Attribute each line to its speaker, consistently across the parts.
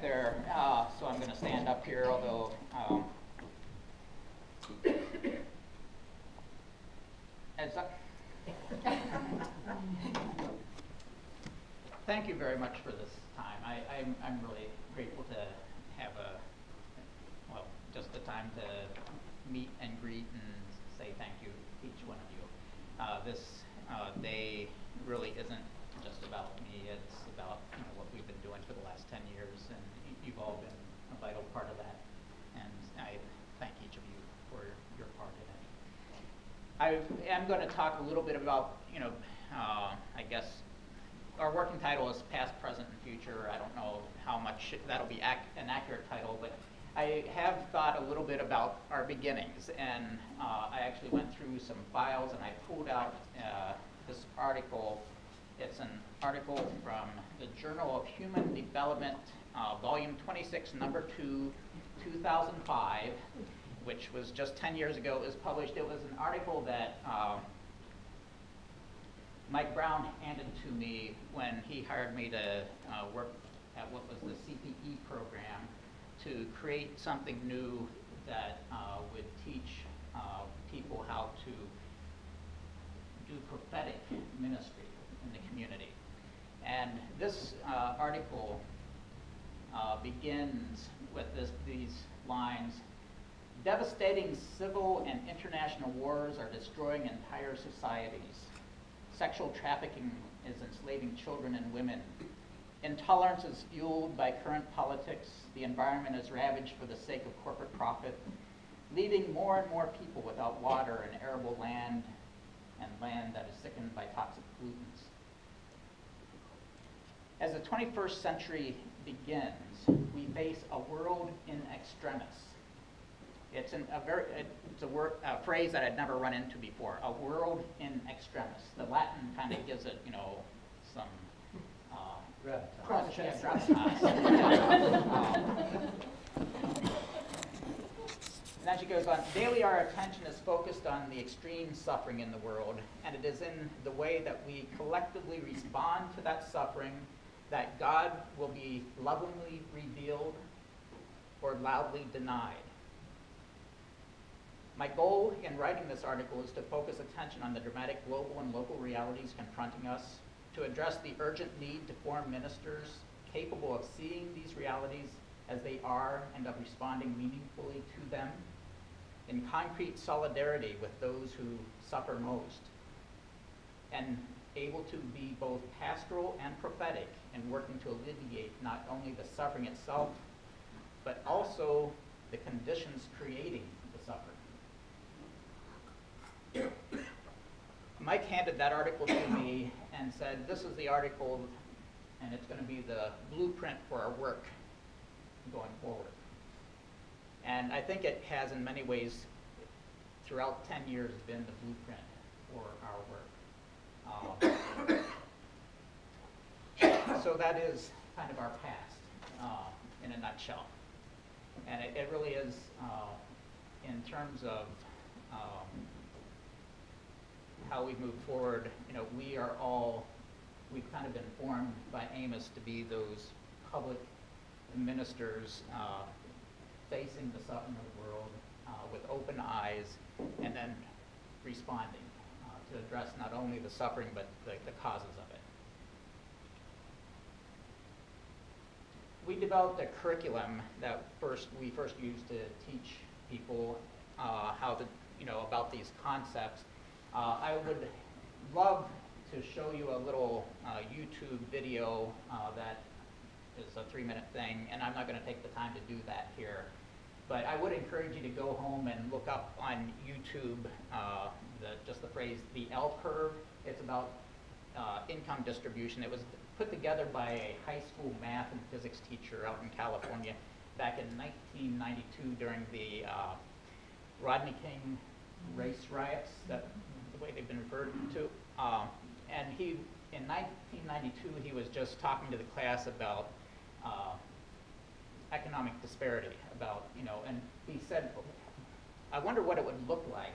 Speaker 1: back there, so I'm going to stand up here, although thank you very much for this time. I'm really grateful to have just the time to meet and greet and say thank you to each one of you. This day really isn't just about me. It's about what we've been doing for the last 10 years, and you've all been a vital part of that. And I thank each of you for your part in it. I am going to talk a little bit about, I guess our working title is past, present, and future. I don't know how much that'll be an accurate title, but I have thought a little bit about our beginnings, and I actually went through some files and I pulled out this article. It's an article from the Journal of Human Development, volume 26, number 2, 2005, which was just 10 years ago. It was published. It was an article that Mike Brown handed to me when he hired me to work at what was the CPE program to create something new that would teach people how to do prophetic ministry in the community. And this article begins with these lines: devastating civil and international wars are destroying entire societies. Sexual trafficking is enslaving children and women. Intolerance is fueled by current politics. The environment is ravaged for the sake of corporate profit, leaving more and more people without water and arable land, and land that is sickened by toxic pollutants. As the 21st century begins, we face a world in extremis. It's a phrase that I'd never run into before, a world in extremis. The Latin kind of gives it, some gravitas. And as she goes on, daily our attention is focused on the extreme suffering in the world, and it is in the way that we collectively respond to that suffering that God will be lovingly revealed or loudly denied. My goal in writing this article is to focus attention on the dramatic global and local realities confronting us, to address the urgent need to form ministers capable of seeing these realities as they are and of responding meaningfully to them in concrete solidarity with those who suffer most, and able to be both pastoral and prophetic in working to alleviate not only the suffering itself, but also the conditions creating the suffering. Mike handed that article to me and said, this is the article, and it's going to be the blueprint for our work going forward. And I think it has in many ways throughout 10 years been the blueprint for our work. So that is kind of our past in a nutshell. And it really is, in terms of how we move forward, we've kind of been formed by Amos to be those public ministers facing the suffering of the world with open eyes, and then responding to address not only the suffering but the causes of it. We developed a curriculum that we first used to teach people how to, about these concepts. I would love to show you a little YouTube video that is a 3-minute thing, and I'm not going to take the time to do that here. But I would encourage you to go home and look up on YouTube just the phrase, the L curve. It's about income distribution. It was put together by a high school math and physics teacher out in California back in 1992 during the Rodney King race riots, that the way they've been referred to. And in 1992, he was just talking to the class about economic disparity, and he said, I wonder what it would look like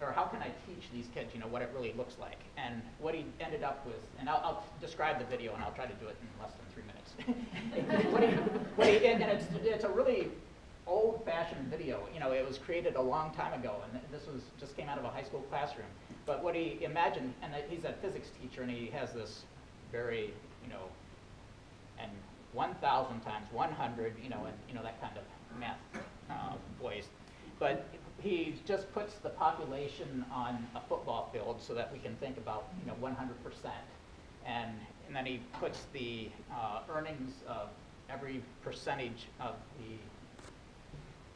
Speaker 1: or how can I teach these kids, what it really looks like? And what he ended up with, and I'll describe the video, and I'll try to do it in less than 3 minutes. And it's a really old-fashioned video. It was created a long time ago, and this just came out of a high school classroom. But what he imagined, and he's a physics teacher, and he has this very, and 1,000 times 100, and that kind of math voice. But he just puts the population on a football field so that we can think about 100%, and then he puts the earnings of every percentage of the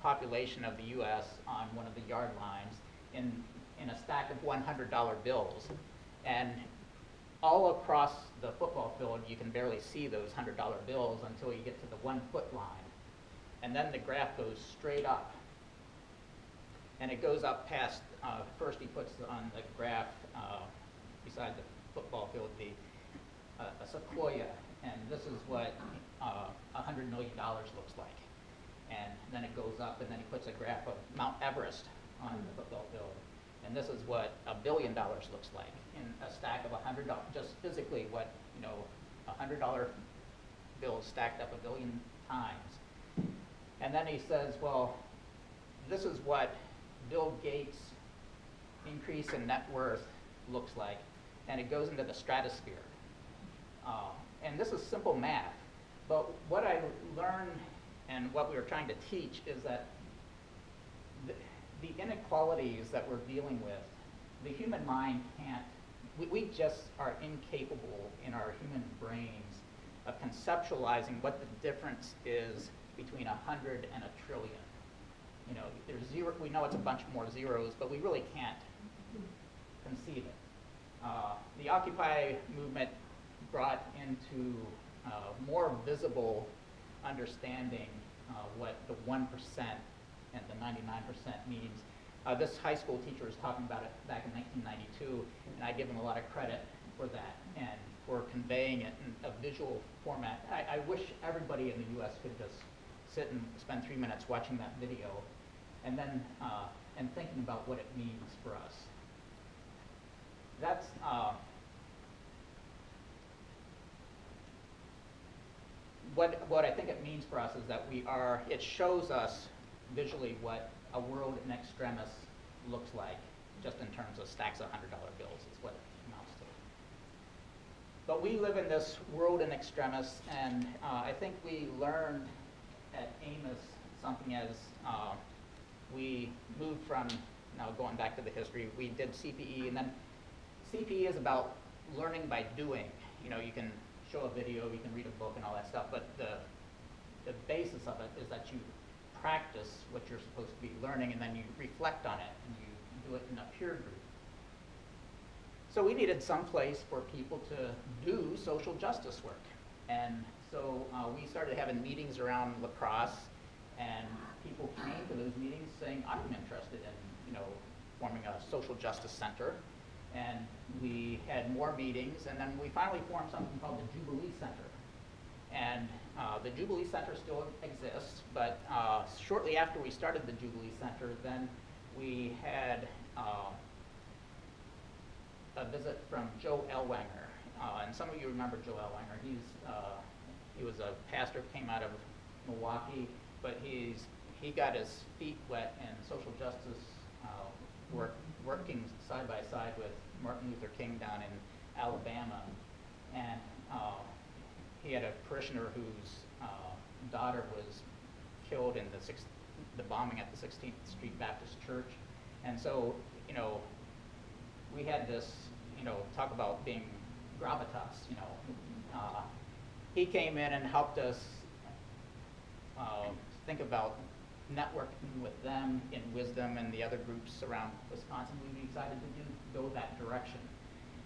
Speaker 1: population of the U.S. on one of the yard lines in a stack of $100 bills, and all across the football field you can barely see those $100 bills until you get to the 1 foot line, and then the graph goes straight up. And it goes up past, first he puts on the graph beside the football field a sequoia, and this is what $100 million looks like. And then it goes up, and then he puts a graph of Mount Everest on the football field. And this is what $1 billion looks like in a stack of $100, just physically what, $100 bills stacked up 1 billion times. And then he says, well, this is what Bill Gates' increase in net worth looks like, and it goes into the stratosphere. And this is simple math, but what I learned and what we were trying to teach is that the inequalities that we're dealing with, the human mind can't, we just are incapable in our human brains of conceptualizing what the difference is between 100 and 1 trillion. There's zero, we know it's a bunch more zeros, but we really can't conceive it. The Occupy movement brought into more visible understanding what the 1% and the 99% means. This high school teacher was talking about it back in 1992, and I give him a lot of credit for that and for conveying it in a visual format. I wish everybody in the U.S. could just sit and spend 3 minutes watching that video and then and thinking about what it means for us. That's what I think it means for us is that it shows us visually what a world in extremis looks like, just in terms of stacks of $100 bills is what it amounts to. But we live in this world in extremis, and I think we learned at Amos something as we moved from, now going back to the history, we did CPE, and then CPE is about learning by doing. You can show a video, you can read a book and all that stuff, but the basis of it is that you practice what you're supposed to be learning, and then you reflect on it, and you do it in a peer group. So we needed some place for people to do social justice work. And so we started having meetings around lacrosse, and people came to those meetings saying, I'm interested in forming a social justice center. And we had more meetings, and then we finally formed something called the Jubilee Center. And the Jubilee Center still exists, but shortly after we started the Jubilee Center, then we had a visit from Joe Ellwanger. And some of you remember Joe Ellwanger. He was a pastor, came out of Milwaukee, but he got his feet wet in social justice working side by side with Martin Luther King down in Alabama. And he had a parishioner whose daughter was killed in the bombing at the 16th Street Baptist Church. And so, we had this, talk about being gravitas, he came in and helped us think about networking with them in Wisdom and the other groups around Wisconsin. We decided to go that direction.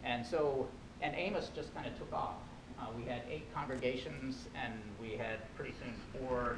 Speaker 1: And so, and Amos just kind of took off. We had 8 congregations, and we had pretty soon 4